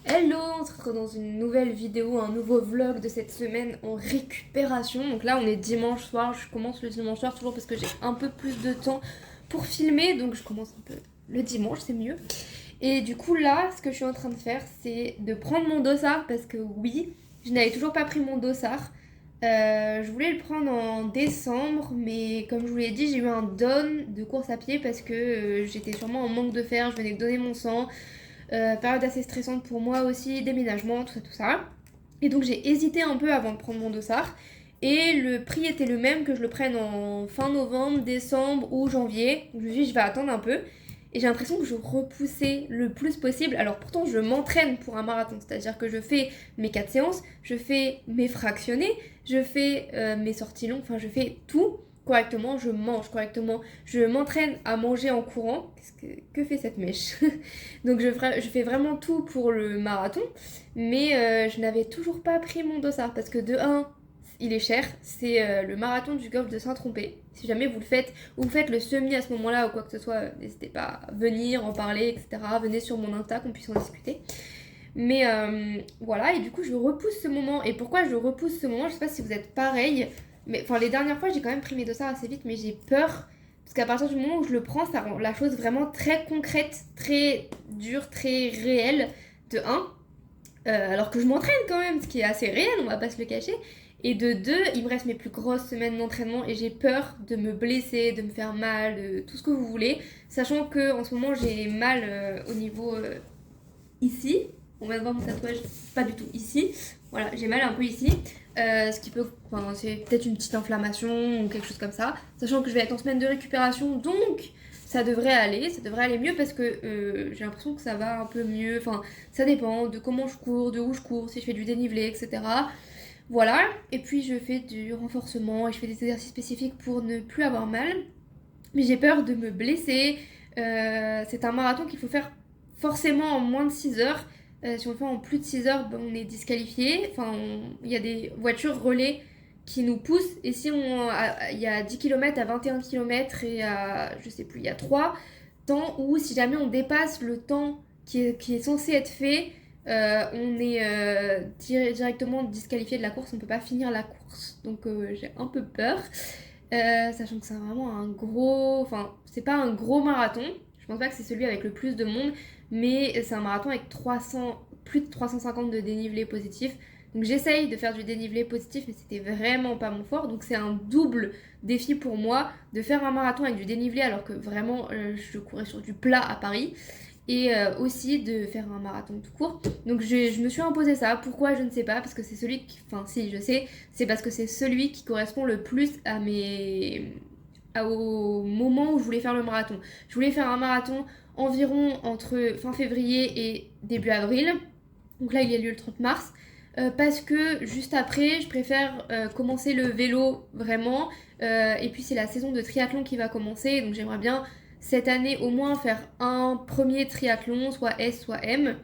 Hello, on se retrouve dans une nouvelle vidéo, un nouveau vlog de cette semaine en récupération. Donc là on est dimanche soir, je commence le dimanche soir toujours parce que j'ai un peu plus de temps pour filmer. Donc je commence un peu le dimanche, c'est mieux. Et du coup là, ce que je suis en train de faire, c'est de prendre mon dossard parce que oui, je n'avais toujours pas pris mon dossard. Je voulais le prendre en décembre, mais comme je vous l'ai dit, j'ai eu un down de course à pied parce que j'étais sûrement en manque de fer, je venais de donner mon sang. Période assez stressante pour moi aussi, déménagement, tout ça, tout ça. Et donc j'ai hésité un peu avant de prendre mon dossard. Et le prix était le même que je le prenne en fin novembre, décembre ou janvier. Donc je me suis dit, je vais attendre un peu. Et j'ai l'impression que je repoussais le plus possible. Alors pourtant, je m'entraîne pour un marathon. C'est-à-dire que je fais mes 4 séances, je fais mes fractionnés, je fais mes sorties longues, enfin je fais tout correctement, je mange correctement, je m'entraîne à manger en courant. Que fait cette mèche? Donc je fais vraiment tout pour le marathon, mais je n'avais toujours pas pris mon dossard parce que de un, il est cher, c'est le marathon du golfe de Saint-Tropez. Si jamais vous le faites, ou vous faites le semi à ce moment-là ou quoi que ce soit, n'hésitez pas à venir en parler, etc. Venez sur mon Insta qu'on puisse en discuter. Mais voilà, et du coup je repousse ce moment. Et pourquoi je repousse ce moment? Je sais pas si vous êtes pareil, mais enfin les dernières fois j'ai quand même pris mes dossards assez vite, mais j'ai peur. Parce qu'à partir du moment où je le prends, ça rend la chose vraiment très concrète, très dure, très réelle, de un. Alors que je m'entraîne quand même, ce qui est assez réel, on va pas se le cacher. Et de deux, il me reste mes plus grosses semaines d'entraînement et j'ai peur de me blesser, de me faire mal, de tout ce que vous voulez. Sachant que en ce moment j'ai mal au niveau ici. On va voir mon tatouage, pas du tout ici. Voilà, j'ai mal un peu ici. Ce qui peut. Enfin, c'est peut-être une petite inflammation ou quelque chose comme ça. Sachant que je vais être en semaine de récupération, donc ça devrait aller mieux parce que j'ai l'impression que ça va un peu mieux. Enfin, ça dépend de comment je cours, de où je cours, si je fais du dénivelé, etc. Voilà. Et puis je fais du renforcement et je fais des exercices spécifiques pour ne plus avoir mal. Mais j'ai peur de me blesser. C'est un marathon qu'il faut faire forcément en moins de 6 heures. Si on le fait en plus de 6 heures, ben, on est disqualifié. Enfin, il y a des voitures relais qui nous poussent. Et si il y a 10 km à 21 km et à, je sais plus, il y a 3 temps où si jamais on dépasse le temps qui est censé être fait, on est directement disqualifié de la course. On ne peut pas finir la course. Donc j'ai un peu peur. Sachant que c'est vraiment un gros. Enfin, c'est pas un gros marathon. Je pense pas que c'est celui avec le plus de monde, mais c'est un marathon avec plus de 350 de dénivelé positif. Donc j'essaye de faire du dénivelé positif, mais c'était vraiment pas mon fort. Donc c'est un double défi pour moi de faire un marathon avec du dénivelé alors que vraiment je courais sur du plat à Paris et aussi de faire un marathon tout court. Donc je me suis imposé ça. Pourquoi? Je ne sais pas, parce que c'est celui qui... Enfin si, je sais, c'est parce que c'est celui qui correspond le plus au moment où je voulais faire le marathon. Je voulais faire un marathon environ entre fin février et début avril. Donc là, il a lieu le 30 mars. Parce que juste après, je préfère commencer le vélo vraiment. Et puis c'est la saison de triathlon qui va commencer. Donc j'aimerais bien cette année au moins faire un premier triathlon, soit S, soit M.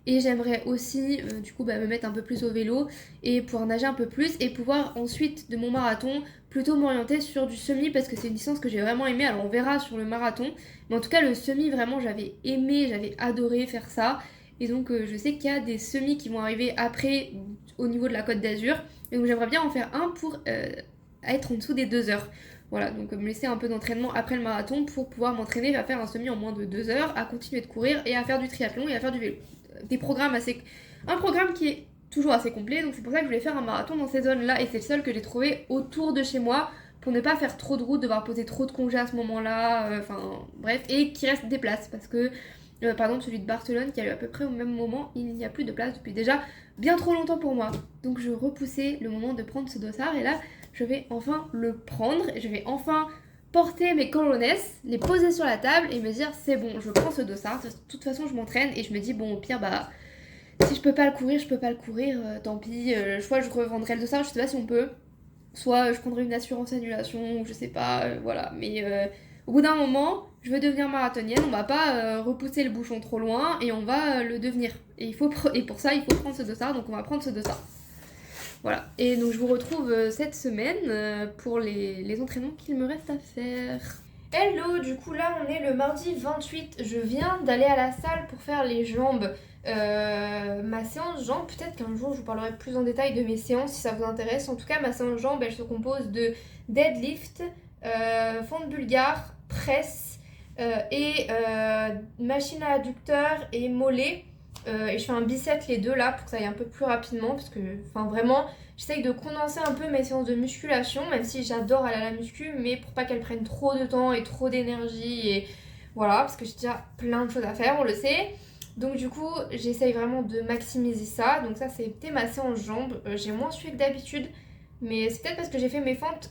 Et j'aimerais aussi du coup me mettre un peu plus au vélo et pouvoir nager un peu plus et pouvoir ensuite de mon marathon plutôt m'orienter sur du semi parce que c'est une distance que j'ai vraiment aimée. Alors on verra sur le marathon. Mais en tout cas le semi vraiment j'avais aimé, j'avais adoré faire ça. Et donc je sais qu'il y a des semis qui vont arriver après au niveau de la Côte d'Azur. Et donc j'aimerais bien en faire un pour être en dessous des 2 heures. Voilà, donc me laisser un peu d'entraînement après le marathon pour pouvoir m'entraîner à faire un semi en moins de 2 heures, à continuer de courir et à faire du triathlon et à faire du vélo. Un programme qui est toujours assez complet, donc c'est pour ça que je voulais faire un marathon dans ces zones-là et c'est le seul que j'ai trouvé autour de chez moi pour ne pas faire trop de route, devoir poser trop de congés à ce moment-là, enfin bref, et qui reste des places parce que par exemple celui de Barcelone qui a eu à peu près au même moment, il n'y a plus de place depuis déjà bien trop longtemps pour moi. Donc je repoussais le moment de prendre ce dossard et là je vais enfin le prendre, je vais enfin porter mes colones, les poser sur la table et me dire c'est bon, je prends ce dossard, de toute façon je m'entraîne et je me dis bon au pire bah si je peux pas le courir, je peux pas le courir, tant pis, soit je revendrai le dossard, je sais pas si on peut, soit je prendrai une assurance annulation, ou je sais pas, voilà, mais au bout d'un moment, je veux devenir marathonienne, on va pas repousser le bouchon trop loin et on va le devenir. Et pour ça, il faut prendre ce dossard, donc on va prendre ce dossard. Voilà, et donc je vous retrouve cette semaine pour les entraînements qu'il me reste à faire. Hello, du coup là on est le mardi 28, je viens d'aller à la salle pour faire les jambes. Ma séance jambes, peut-être qu'un jour je vous parlerai plus en détail de mes séances si ça vous intéresse. En tout cas, ma séance jambes, elle se compose de deadlift, fente bulgare, presse machine à adducteur et mollet. Et je fais un bicep les deux là pour que ça aille un peu plus rapidement parce que, enfin vraiment, j'essaye de condenser un peu mes séances de musculation, même si j'adore aller à la muscu, mais pour pas qu'elles prennent trop de temps et trop d'énergie et voilà, parce que j'ai déjà plein de choses à faire, on le sait. Donc du coup, j'essaye vraiment de maximiser ça. Donc ça, c'était ma séance jambes. J'ai moins sué que d'habitude, mais c'est peut-être parce que j'ai fait mes fentes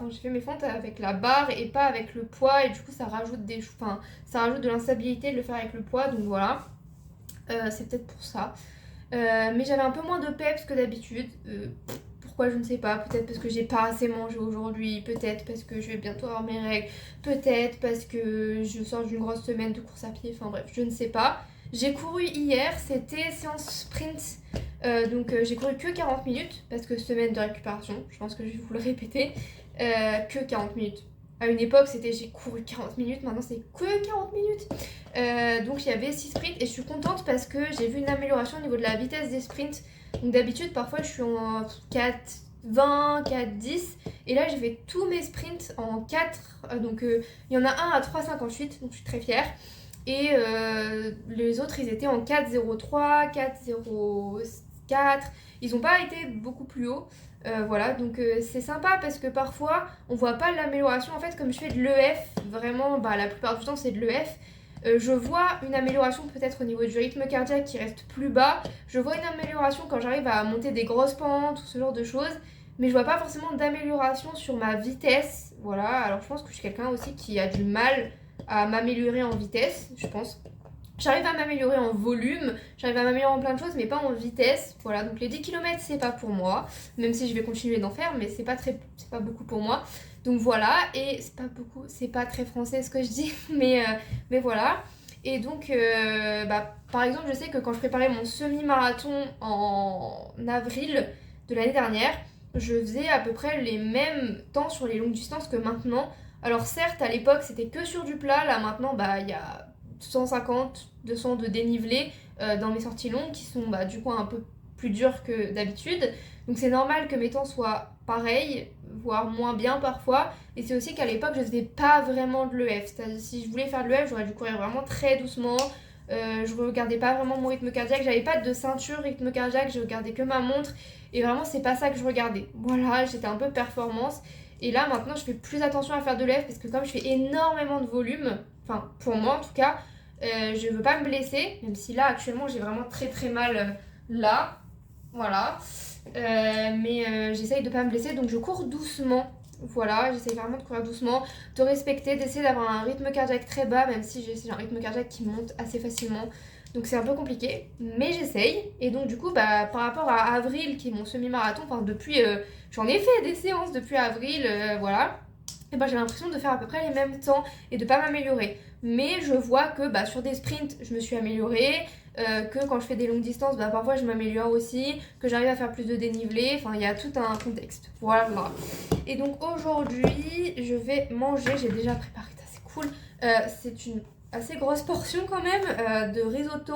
j'ai fait mes fentes avec la barre et pas avec le poids, et du coup, ça rajoute ça rajoute de l'instabilité de le faire avec le poids. Donc voilà, c'est peut-être pour ça. Mais j'avais un peu moins de peps que d'habitude. Pourquoi je ne sais pas. Peut-être parce que j'ai pas assez mangé aujourd'hui. Peut-être parce que je vais bientôt avoir mes règles. Peut-être parce que je sors d'une grosse semaine de course à pied. Enfin bref, je ne sais pas. J'ai couru hier, c'était séance sprint. Donc j'ai couru que 40 minutes parce que semaine de récupération. Je pense que je vais vous le répéter. Que 40 minutes. À une époque, c'était j'ai couru 40 minutes. Maintenant, c'est que 40 minutes. Donc il y avait 6 sprints et je suis contente parce que j'ai vu une amélioration au niveau de la vitesse des sprints. Donc d'habitude parfois je suis en 4,20, 4,10 et là j'ai fait tous mes sprints en 4. Donc il y en a un à 3,58 donc je suis très fière. Et les autres ils étaient en 4,03, 4,04. Ils n'ont pas été beaucoup plus haut. Voilà, donc c'est sympa parce que parfois on voit pas l'amélioration. En fait, comme je fais de l'EF, vraiment la plupart du temps c'est de l'EF. Je vois une amélioration peut-être au niveau du rythme cardiaque qui reste plus bas. Je vois une amélioration quand j'arrive à monter des grosses pentes ou ce genre de choses. Mais je vois pas forcément d'amélioration sur ma vitesse. Voilà, alors je pense que je suis quelqu'un aussi qui a du mal à m'améliorer en vitesse, je pense. J'arrive à m'améliorer en volume, j'arrive à m'améliorer en plein de choses, mais pas en vitesse. Voilà, donc les 10 km, c'est pas pour moi. Même si je vais continuer d'en faire, mais c'est pas beaucoup pour moi. Donc voilà, et c'est pas beaucoup, c'est pas très français ce que je dis, mais voilà. Et donc, par exemple, je sais que quand je préparais mon semi-marathon en avril de l'année dernière, je faisais à peu près les mêmes temps sur les longues distances que maintenant. Alors certes, à l'époque, c'était que sur du plat. Là, maintenant, il y a 150, 200 de dénivelé dans mes sorties longues qui sont du coup un peu plus dures que d'habitude. Donc c'est normal que mes temps soient pareils, voire moins bien parfois. Et c'est aussi qu'à l'époque, je faisais pas vraiment de l'EF. C'est-à-dire, si je voulais faire de l'EF, j'aurais dû courir vraiment très doucement. Je regardais pas vraiment mon rythme cardiaque. J'avais pas de ceinture rythme cardiaque, je regardais que ma montre. Et vraiment, c'est pas ça que je regardais. Voilà, j'étais un peu performance. Et là, maintenant, je fais plus attention à faire de l'EF parce que comme je fais énormément de volume, enfin, pour moi en tout cas, je veux pas me blesser. Même si là, actuellement, j'ai vraiment très très mal là. Voilà. Mais j'essaye de pas me blesser, donc je cours doucement. Voilà, j'essaye vraiment de courir doucement, de respecter, d'essayer d'avoir un rythme cardiaque très bas, même si j'ai un rythme cardiaque qui monte assez facilement. Donc c'est un peu compliqué, mais j'essaye. Et donc du coup, par rapport à avril, qui est mon semi-marathon, enfin depuis, j'en ai fait des séances depuis avril, voilà. Et j'ai l'impression de faire à peu près les mêmes temps et de pas m'améliorer. Mais je vois que sur des sprints, je me suis améliorée, que quand je fais des longues distances, parfois je m'améliore aussi, que j'arrive à faire plus de dénivelé, enfin il y a tout un contexte. Voilà. Et donc aujourd'hui, je vais manger, j'ai déjà préparé ça, c'est cool. C'est une assez grosse portion quand même de risotto.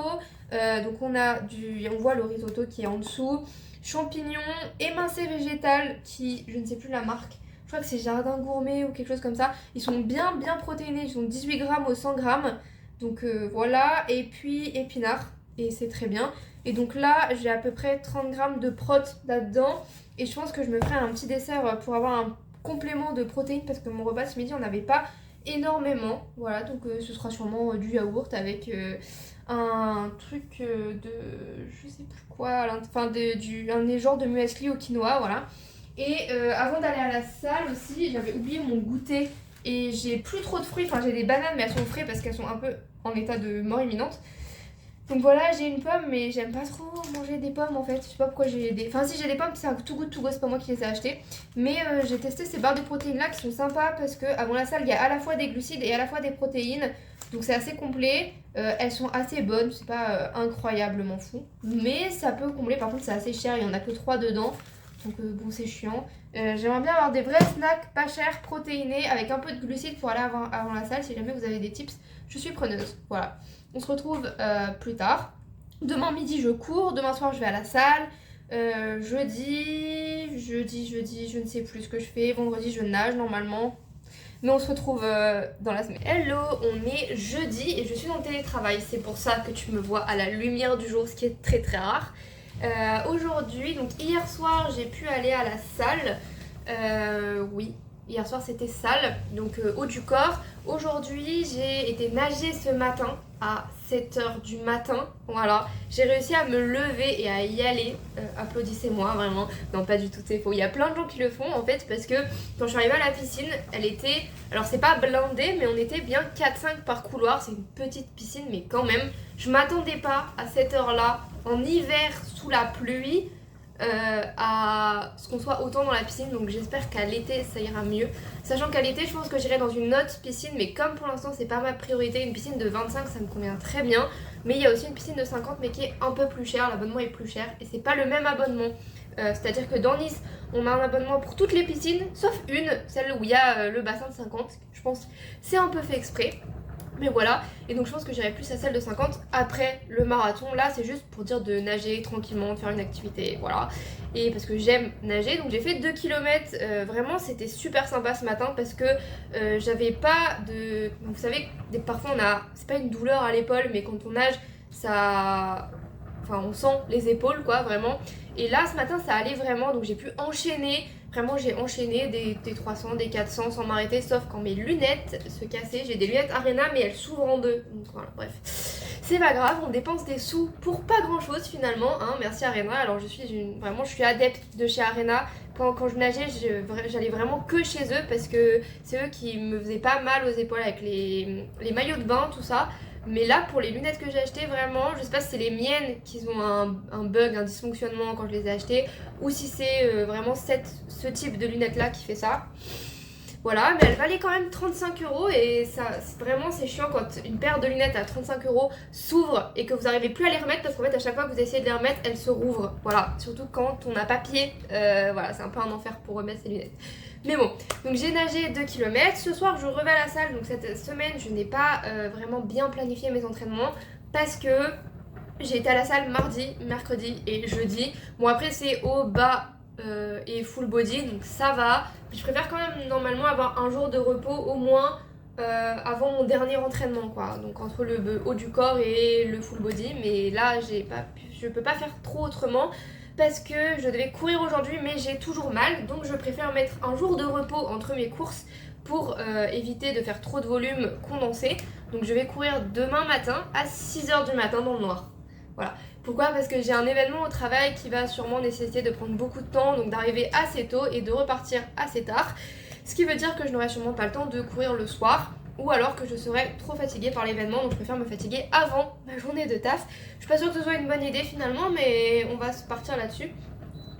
Donc on voit le risotto qui est en dessous, champignons, émincé végétal qui, je ne sais plus la marque, je crois que c'est Jardin Gourmet ou quelque chose comme ça. Ils sont bien protéinés, ils sont 18 grammes au 100 grammes. Donc voilà, et puis épinards, et c'est très bien. Et donc là, j'ai à peu près 30 grammes de prot là-dedans. Et je pense que je me ferai un petit dessert pour avoir un complément de protéines parce que mon repas ce midi, on n'avait pas énormément. Voilà, donc ce sera sûrement du yaourt avec un truc de je sais plus quoi, enfin un genre de muesli au quinoa, voilà. Et avant d'aller à la salle aussi, j'avais oublié mon goûter et j'ai plus trop de fruits. Enfin, j'ai des bananes, mais elles sont fraîches parce qu'elles sont un peu en état de mort imminente. Donc voilà, j'ai une pomme, mais j'aime pas trop manger des pommes en fait. Je sais pas pourquoi j'ai des. Enfin, si j'ai des pommes, c'est un Too Good To Go, c'est pas moi qui les ai achetées. Mais j'ai testé ces barres de protéines là qui sont sympas parce que avant la salle, il y a à la fois des glucides et à la fois des protéines. Donc c'est assez complet. Elles sont assez bonnes, c'est pas incroyablement fou. Mais ça peut combler, par contre, c'est assez cher, il y en a que 3 dedans. Donc bon, c'est chiant. J'aimerais bien avoir des vrais snacks pas chers, protéinés, avec un peu de glucides pour aller avant la salle. Si jamais vous avez des tips, je suis preneuse. Voilà. On se retrouve plus tard. Demain midi je cours, demain soir je vais à la salle. Jeudi, je ne sais plus ce que je fais. Vendredi je nage normalement. Mais on se retrouve dans la semaine. Hello, on est jeudi et je suis en télétravail. C'est pour ça que tu me vois à la lumière du jour, ce qui est très très rare. Aujourd'hui, donc hier soir, j'ai pu aller à la salle. Oui, hier soir c'était salle, donc haut du corps. Aujourd'hui, j'ai été nager ce matin à 7h du matin. Voilà, j'ai réussi à me lever et à y aller. Applaudissez-moi, vraiment. Non, pas du tout, c'est faux. Il y a plein de gens qui le font en fait parce que quand je suis arrivée à la piscine, elle était. Alors, c'est pas blindé, mais on était bien 4-5 par couloir. C'est une petite piscine, mais quand même, je m'attendais pas à cette heure-là, en hiver, sous la pluie. À ce qu'on soit autant dans la piscine, donc j'espère qu'à l'été ça ira mieux, sachant qu'à l'été je pense que j'irai dans une autre piscine, mais comme pour l'instant c'est pas ma priorité, une piscine de 25 ça me convient très bien, mais il y a aussi une piscine de 50 mais qui est un peu plus chère, l'abonnement est plus cher et c'est pas le même abonnement. C'est à dire que dans Nice on a un abonnement pour toutes les piscines sauf une, celle où il y a le bassin de 50, je pense c'est un peu fait exprès. Mais voilà, et donc je pense que j'irai plus à celle de 50 après le marathon. Là, c'est juste pour dire de nager tranquillement, de faire une activité, voilà. Et parce que j'aime nager, donc j'ai fait 2 km. Vraiment, c'était super sympa ce matin parce que j'avais pas de. Vous savez, parfois on a. C'est pas une douleur à l'épaule, mais quand on nage, ça. Enfin, on sent les épaules, quoi, vraiment. Et là, ce matin, ça allait vraiment, donc j'ai pu enchaîner. Vraiment, j'ai enchaîné des 300, des 400 sans m'arrêter, sauf quand mes lunettes se cassaient. J'ai des lunettes Arena, mais elles s'ouvrent en deux. Donc voilà, bref. C'est pas grave, on dépense des sous pour pas grand chose finalement. Hein. Merci Arena. Alors, vraiment, je suis adepte de chez Arena. Quand je nageais, j'allais vraiment que chez eux parce que c'est eux qui me faisaient pas mal aux épaules avec les maillots de bain, tout ça. Mais là, pour les lunettes que j'ai achetées, vraiment, je sais pas si c'est les miennes qui ont un bug, un dysfonctionnement quand je les ai achetées, ou si c'est vraiment ce type de lunettes-là qui fait ça. Voilà, mais elle valait quand même 35 € et ça, vraiment, c'est chiant quand une paire de lunettes à 35 € s'ouvre et que vous n'arrivez plus à les remettre parce qu'en fait, à chaque fois que vous essayez de les remettre, elles se rouvrent. Voilà, surtout quand on n'a pas pied, voilà, c'est un peu un enfer pour remettre ses lunettes. Mais bon, donc j'ai nagé 2 km. Ce soir, je revais à la salle. Donc cette semaine, je n'ai pas vraiment bien planifié mes entraînements parce que j'ai été à la salle mardi, mercredi et jeudi. Bon, après, c'est haut, bas et full body, donc ça va. Je préfère quand même normalement avoir un jour de repos au moins avant mon dernier entraînement, quoi. Donc entre le haut du corps et le full body. Mais là, je peux pas faire trop autrement parce que je devais courir aujourd'hui mais j'ai toujours mal, donc je préfère mettre un jour de repos entre mes courses pour éviter de faire trop de volume condensé. Donc je vais courir demain matin à 6h du matin dans le noir. Voilà. Pourquoi ? Parce que j'ai un événement au travail qui va sûrement nécessiter de prendre beaucoup de temps, donc d'arriver assez tôt et de repartir assez tard. Ce qui veut dire que je n'aurai sûrement pas le temps de courir le soir, ou alors que je serai trop fatiguée par l'événement, donc je préfère me fatiguer avant ma journée de taf. Je suis pas sûre que ce soit une bonne idée finalement, mais on va se partir là-dessus.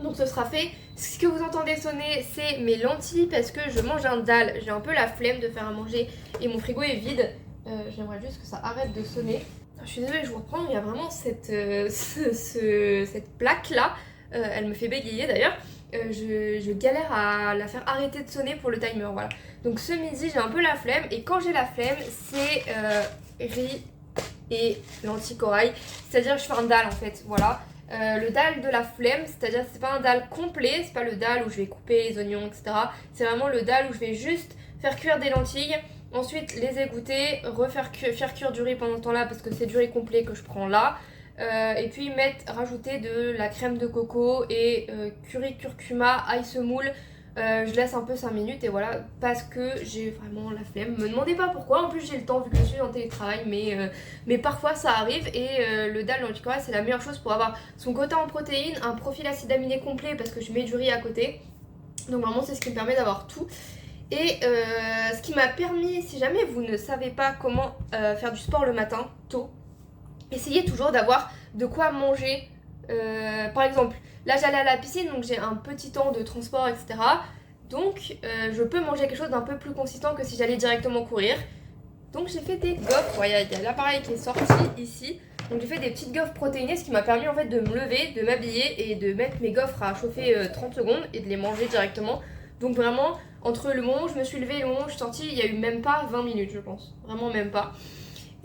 Donc ce sera fait. Ce que vous entendez sonner, c'est mes lentilles parce que je mange un dalle. J'ai un peu la flemme de faire à manger et mon frigo est vide. J'aimerais juste que ça arrête de sonner. Je suis désolée, je vous reprends. Il y a vraiment cette plaque-là. Elle me fait bégayer d'ailleurs. Je galère à la faire arrêter de sonner pour le timer. Voilà. Donc ce midi, j'ai un peu la flemme. Et quand j'ai la flemme, c'est riz et lentilles corail. C'est-à-dire, je fais un dalle en fait. Voilà. Le dalle de la flemme, c'est-à-dire c'est pas un dalle complet, c'est pas le dalle où je vais couper les oignons, etc. C'est vraiment le dalle où je vais juste faire cuire des lentilles, ensuite les égoutter, faire cuire du riz pendant ce temps-là parce que c'est du riz complet que je prends là. Et puis rajouter de la crème de coco et curry, curcuma, ail semoule. Je laisse un peu 5 minutes et voilà, parce que j'ai vraiment la flemme. Me demandez pas pourquoi, en plus j'ai le temps vu que je suis en télétravail, mais parfois ça arrive. Et le dalle lentilles corail, c'est la meilleure chose pour avoir son quota en protéines, un profil acide aminé complet parce que je mets du riz à côté. Donc vraiment c'est ce qui me permet d'avoir tout. Et ce qui m'a permis, si jamais vous ne savez pas comment faire du sport le matin tôt, essayez toujours d'avoir de quoi manger. Par exemple, là j'allais à la piscine donc j'ai un petit temps de transport, etc. Donc je peux manger quelque chose d'un peu plus consistant que si j'allais directement courir. Donc j'ai fait des gaufres, il y a l'appareil qui est sorti ici. Donc j'ai fait des petites gaufres protéinées, ce qui m'a permis en fait de me lever, de m'habiller et de mettre mes gaufres à chauffer 30 secondes et de les manger directement. Donc vraiment, entre le moment où je me suis levée et le moment où je suis sortie, il n'y a eu même pas 20 minutes je pense. Vraiment même pas.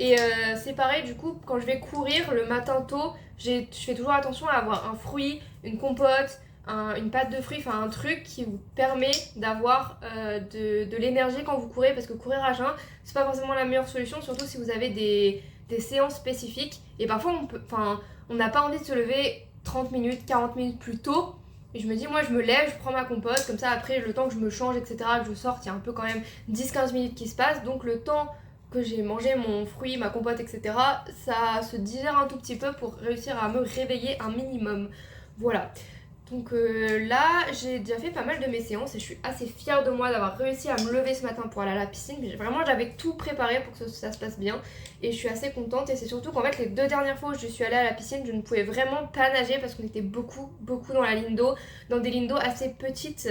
Et c'est pareil du coup quand je vais courir le matin tôt, je fais toujours attention à avoir un fruit, une compote, une pâte de fruits, enfin un truc qui vous permet d'avoir de l'énergie quand vous courez, parce que courir à jeun c'est pas forcément la meilleure solution, surtout si vous avez des séances spécifiques. Et parfois on n'a pas envie de se lever 30 minutes, 40 minutes plus tôt. Et je me dis, moi je me lève, je prends ma compote, comme ça après le temps que je me change, etc., que je sorte, il y a un peu quand même 10-15 minutes qui se passent. Donc le temps que j'ai mangé mon fruit, ma compote, etc., ça se digère un tout petit peu pour réussir à me réveiller un minimum. Voilà. Donc là, j'ai déjà fait pas mal de mes séances et je suis assez fière de moi d'avoir réussi à me lever ce matin pour aller à la piscine. Mais vraiment, j'avais tout préparé pour que ça se passe bien et je suis assez contente. Et c'est surtout qu'en fait, les 2 dernières fois où je suis allée à la piscine, je ne pouvais vraiment pas nager parce qu'on était beaucoup dans la ligne d'eau, dans des lignes d'eau assez petites.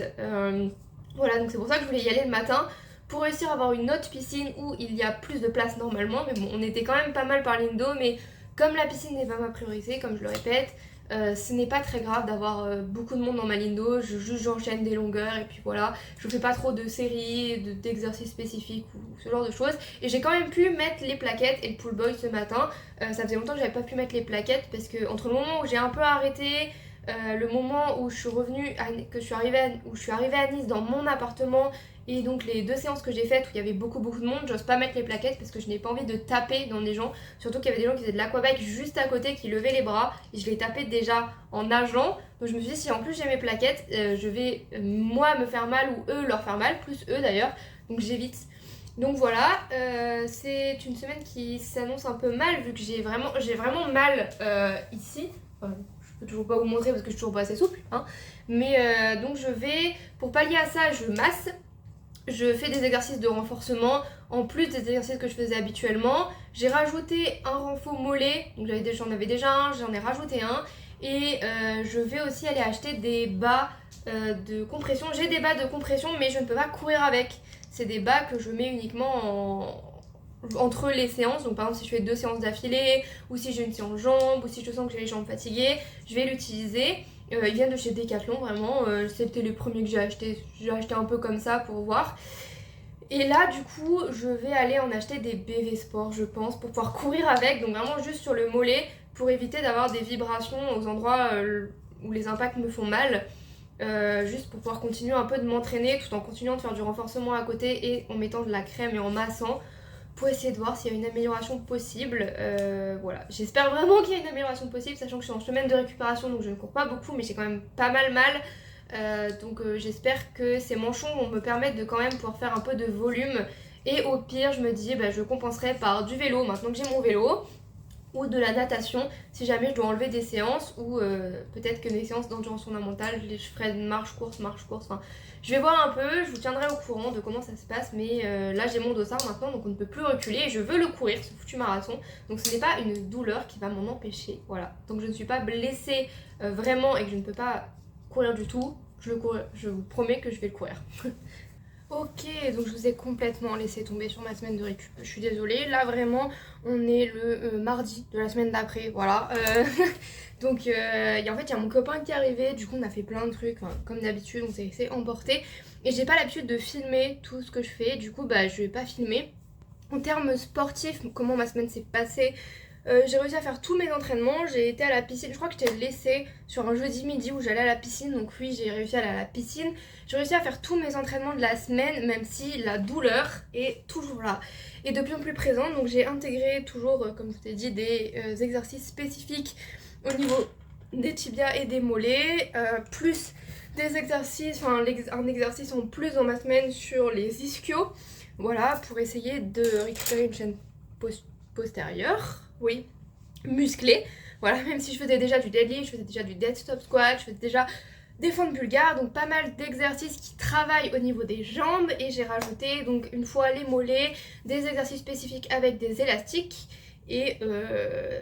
Voilà, donc c'est pour ça que je voulais y aller le matin pour réussir à avoir une autre piscine où il y a plus de place normalement. Mais bon, on était quand même pas mal par ligne d'eau, mais comme la piscine n'est pas ma priorité, comme je le répète, ce n'est pas très grave d'avoir beaucoup de monde dans ma ligne d'eau, j'enchaîne des longueurs et puis voilà, je fais pas trop de séries, d'exercices spécifiques ou ce genre de choses. Et j'ai quand même pu mettre les plaquettes et le pull boy ce matin. Ça faisait longtemps que j'avais pas pu mettre les plaquettes parce que entre le moment où j'ai un peu arrêté, le moment où je suis revenue, où je suis arrivée à Nice dans mon appartement, et donc les 2 séances que j'ai faites où il y avait beaucoup de monde, j'ose pas mettre les plaquettes parce que je n'ai pas envie de taper dans des gens. Surtout qu'il y avait des gens qui faisaient de l'aquabike juste à côté, qui levaient les bras, et je les tapais déjà en nageant. Donc je me suis dit, si en plus j'ai mes plaquettes, je vais moi me faire mal ou eux leur faire mal, plus eux d'ailleurs. Donc j'évite. Donc voilà, c'est une semaine qui s'annonce un peu mal vu que j'ai vraiment mal ici. Enfin, je peux toujours pas vous montrer parce que je suis toujours pas assez souple, hein. Mais donc pour pallier à ça, je masse. Je fais des exercices de renforcement en plus des exercices que je faisais habituellement. J'ai rajouté un renfort mollet, donc j'en avais déjà un, j'en ai rajouté un. Et je vais aussi aller acheter des bas de compression. J'ai des bas de compression mais je ne peux pas courir avec. C'est des bas que je mets uniquement entre les séances. Donc par exemple si je fais 2 séances d'affilée, ou si j'ai une séance jambes, ou si je sens que j'ai les jambes fatiguées, je vais l'utiliser. Ils viennent de chez Decathlon, vraiment. C'était les premiers que j'ai acheté. J'ai acheté un peu comme ça pour voir. Et là, du coup, je vais aller en acheter des BV Sport, je pense, pour pouvoir courir avec. Donc vraiment juste sur le mollet, pour éviter d'avoir des vibrations aux endroits où les impacts me font mal. Juste pour pouvoir continuer un peu de m'entraîner tout en continuant de faire du renforcement à côté et en mettant de la crème et en massant, pour essayer de voir s'il y a une amélioration possible. Voilà, j'espère vraiment qu'il y a une amélioration possible, sachant que je suis en semaine de récupération, donc je ne cours pas beaucoup, mais j'ai quand même pas mal. Donc j'espère que ces manchons vont me permettre de quand même pouvoir faire un peu de volume. Et au pire, je me dis, je compenserai par du vélo, maintenant que j'ai mon vélo, ou de la natation, si jamais je dois enlever des séances, ou peut-être que mes séances d'endurance fondamentale, je ferai marche-course, enfin... Je vais voir un peu, je vous tiendrai au courant de comment ça se passe, mais là j'ai mon dossard maintenant, donc on ne peut plus reculer, et je veux le courir, ce foutu marathon, donc ce n'est pas une douleur qui va m'en empêcher, voilà. Donc je ne suis pas blessée vraiment, et que je ne peux pas courir du tout, je vous promets que je vais le courir. Ok, donc je vous ai complètement laissé tomber sur ma semaine de récup, je suis désolée. Là vraiment, on est le mardi de la semaine d'après, voilà. Donc en fait, il y a mon copain qui est arrivé, du coup on a fait plein de trucs, comme d'habitude, on s'est laissé emporter. Et j'ai pas l'habitude de filmer tout ce que je fais, du coup je vais pas filmer. En termes sportifs, comment ma semaine s'est passée, j'ai réussi à faire tous mes entraînements, j'ai été à la piscine, je crois que je t'ai laissé sur un jeudi midi où j'allais à la piscine, donc oui j'ai réussi à aller à la piscine. J'ai réussi à faire tous mes entraînements de la semaine, même si la douleur est toujours là et de plus en plus présente, donc j'ai intégré toujours, comme je vous ai dit, des exercices spécifiques au niveau des tibias et des mollets, plus des exercices, un exercice en plus dans ma semaine sur les ischios, voilà, pour essayer de récupérer une chaîne postérieure, oui, musclée, voilà, même si je faisais déjà du deadlift, je faisais déjà du dead stop squat, je faisais déjà des fentes bulgares, donc pas mal d'exercices qui travaillent au niveau des jambes, et j'ai rajouté donc une fois les mollets, des exercices spécifiques avec des élastiques, et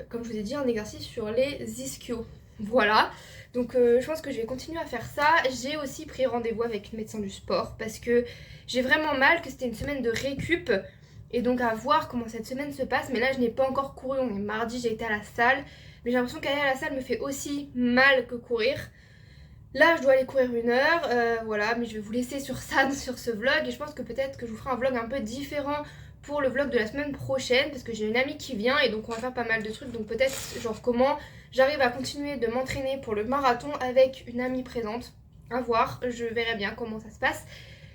comme je vous ai dit, un exercice sur les ischios. Voilà, donc je pense que je vais continuer à faire ça. J'ai aussi pris rendez-vous avec le médecin du sport parce que j'ai vraiment mal, que c'était une semaine de récup, et donc à voir comment cette semaine se passe. Mais là je n'ai pas encore couru, on est mardi, j'ai été à la salle, mais j'ai l'impression qu'aller à la salle me fait aussi mal que courir. Là je dois aller courir 1 heure, voilà, mais je vais vous laisser sur ça, sur ce vlog, et je pense que peut-être que je vous ferai un vlog un peu différent pour le vlog de la semaine prochaine parce que j'ai une amie qui vient et donc on va faire pas mal de trucs. Donc peut-être genre comment j'arrive à continuer de m'entraîner pour le marathon avec une amie présente. À voir, je verrai bien comment ça se passe.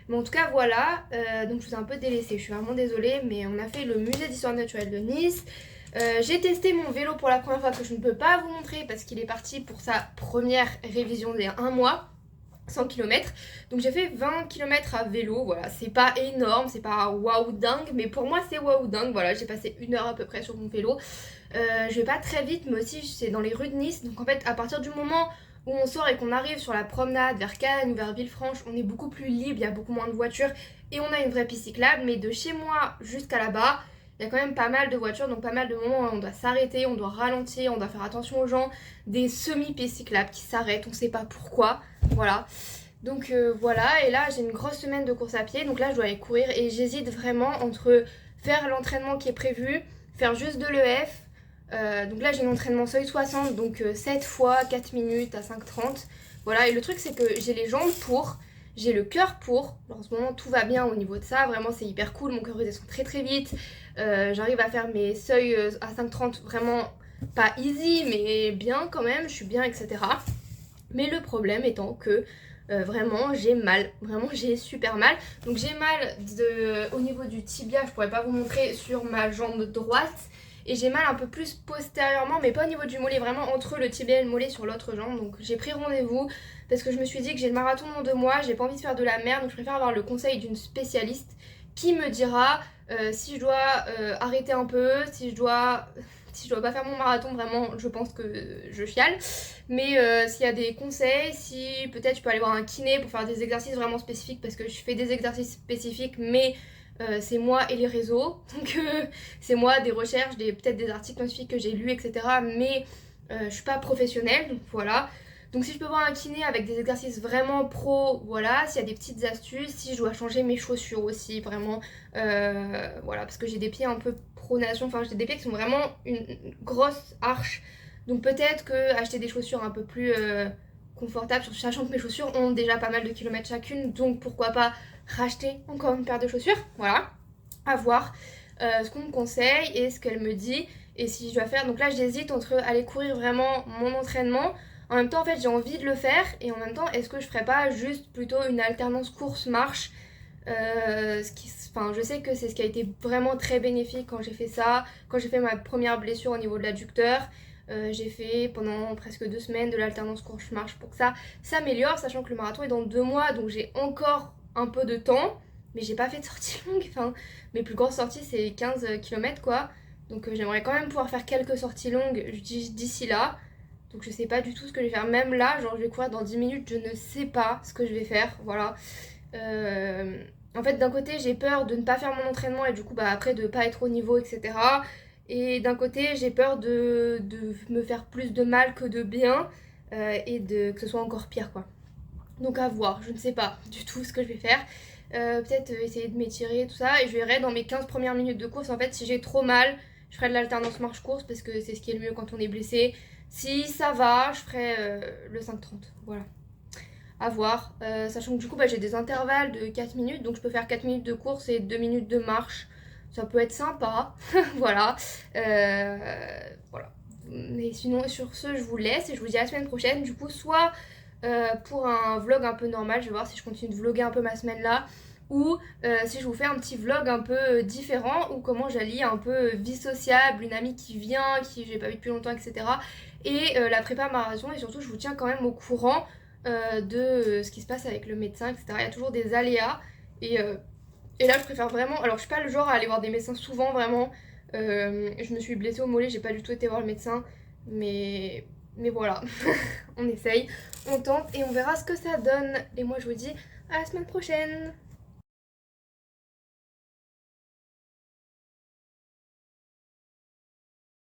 Mais en tout cas voilà, donc je vous ai un peu délaissé, je suis vraiment désolée, mais on a fait le musée d'histoire naturelle de Nice. J'ai testé mon vélo pour la première fois que je ne peux pas vous montrer parce qu'il est parti pour sa première révision d'il y a un mois. 100 km. Donc j'ai fait 20 km à vélo, voilà, c'est pas énorme, c'est pas waouh dingue, mais pour moi c'est waouh dingue, voilà, j'ai passé 1 heure à peu près sur mon vélo. Je vais pas très vite, mais aussi c'est dans les rues de Nice, donc en fait à partir du moment où on sort et qu'on arrive sur la promenade vers Cannes ou vers Villefranche, on est beaucoup plus libre, il y a beaucoup moins de voitures et on a une vraie piste cyclable, mais de chez moi jusqu'à là-bas, il y a quand même pas mal de voitures, donc pas mal de moments où on doit s'arrêter, on doit ralentir, on doit faire attention aux gens, des semi-pistes cyclables qui s'arrêtent, on sait pas pourquoi, voilà. Donc voilà, et là j'ai une grosse semaine de course à pied, donc là je dois aller courir et j'hésite vraiment entre faire l'entraînement qui est prévu, faire juste de l'EF, donc là j'ai un entraînement seuil 60, donc 7 fois 4 minutes à 5,30, voilà, et le truc c'est que j'ai les jambes pour, j'ai le cœur pour, en ce moment tout va bien au niveau de ça, vraiment c'est hyper cool, mon cœur redescend très très vite, j'arrive à faire mes seuils à 5,30 vraiment pas easy mais bien quand même, je suis bien etc. Mais le problème étant que vraiment j'ai mal, vraiment j'ai super mal. Donc j'ai mal au niveau du tibia, je pourrais pas vous montrer, sur ma jambe droite. Et j'ai mal un peu plus postérieurement, mais pas au niveau du mollet, vraiment entre le tibia et le mollet sur l'autre jambe. Donc j'ai pris rendez-vous parce que je me suis dit que j'ai le marathon dans 2 mois, j'ai pas envie de faire de la merde, donc je préfère avoir le conseil d'une spécialiste qui me dira si je dois arrêter un peu, si je dois pas faire mon marathon, vraiment je pense que je chiale. Mais s'il y a des conseils, si peut-être je peux aller voir un kiné pour faire des exercices vraiment spécifiques parce que je fais des exercices spécifiques mais c'est moi et les réseaux. Donc c'est moi, des recherches, peut-être des articles scientifiques que j'ai lus etc. Mais je suis pas professionnelle donc voilà. Donc si je peux voir un kiné avec des exercices vraiment pro, voilà, s'il y a des petites astuces, si je dois changer mes chaussures aussi, vraiment, voilà, parce que j'ai des pieds un peu pronation, enfin j'ai des pieds qui sont vraiment une grosse arche, donc peut-être que acheter des chaussures un peu plus confortables, sachant que mes chaussures ont déjà pas mal de kilomètres chacune, donc pourquoi pas racheter encore une paire de chaussures, voilà, à voir ce qu'on me conseille et ce qu'elle me dit, et si je dois faire, donc là j'hésite entre aller courir vraiment mon entraînement. En même temps, en fait, j'ai envie de le faire et en même temps, est-ce que je ferais pas juste plutôt une alternance course-marche je sais que c'est ce qui a été vraiment très bénéfique quand j'ai fait ça, quand j'ai fait ma première blessure au niveau de l'adducteur. J'ai fait pendant presque 2 semaines de l'alternance course-marche pour que ça s'améliore, sachant que le marathon est dans 2 mois, donc j'ai encore un peu de temps, mais j'ai pas fait de sortie longue. Enfin, mes plus grosses sorties, c'est 15 km quoi. Donc j'aimerais quand même pouvoir faire quelques sorties longues d'ici là. Donc je sais pas du tout ce que je vais faire, même là, genre je vais courir dans 10 minutes, je ne sais pas ce que je vais faire, voilà. En fait d'un côté j'ai peur de ne pas faire mon entraînement et du coup bah après de pas être au niveau etc. Et d'un côté j'ai peur de me faire plus de mal que de bien et que ce soit encore pire quoi. Donc à voir, je ne sais pas du tout ce que je vais faire. Peut-être essayer de m'étirer tout ça et je verrai dans mes 15 premières minutes de course en fait si j'ai trop mal, je ferai de l'alternance marche-course parce que c'est ce qui est le mieux quand on est blessé. Si ça va, je ferai le 5,30, voilà. À voir, sachant que du coup bah, j'ai des intervalles de 4 minutes, donc je peux faire 4 minutes de course et 2 minutes de marche. Ça peut être sympa, voilà. Voilà. Mais sinon, sur ce, je vous laisse et je vous dis à la semaine prochaine. Du coup, soit pour un vlog un peu normal, je vais voir si je continue de vlogger un peu ma semaine là, ou si je vous fais un petit vlog un peu différent, ou comment j'allie un peu vie sociable, une amie qui vient, qui j'ai pas vu depuis longtemps, etc. Et la prépa marathon, et surtout je vous tiens quand même au courant de ce qui se passe avec le médecin, etc. Il y a toujours des aléas, et là je préfère vraiment, alors je suis pas le genre à aller voir des médecins souvent, vraiment, je me suis blessée au mollet, j'ai pas du tout été voir le médecin, mais voilà, on essaye, on tente et on verra ce que ça donne. Et moi je vous dis à la semaine prochaine.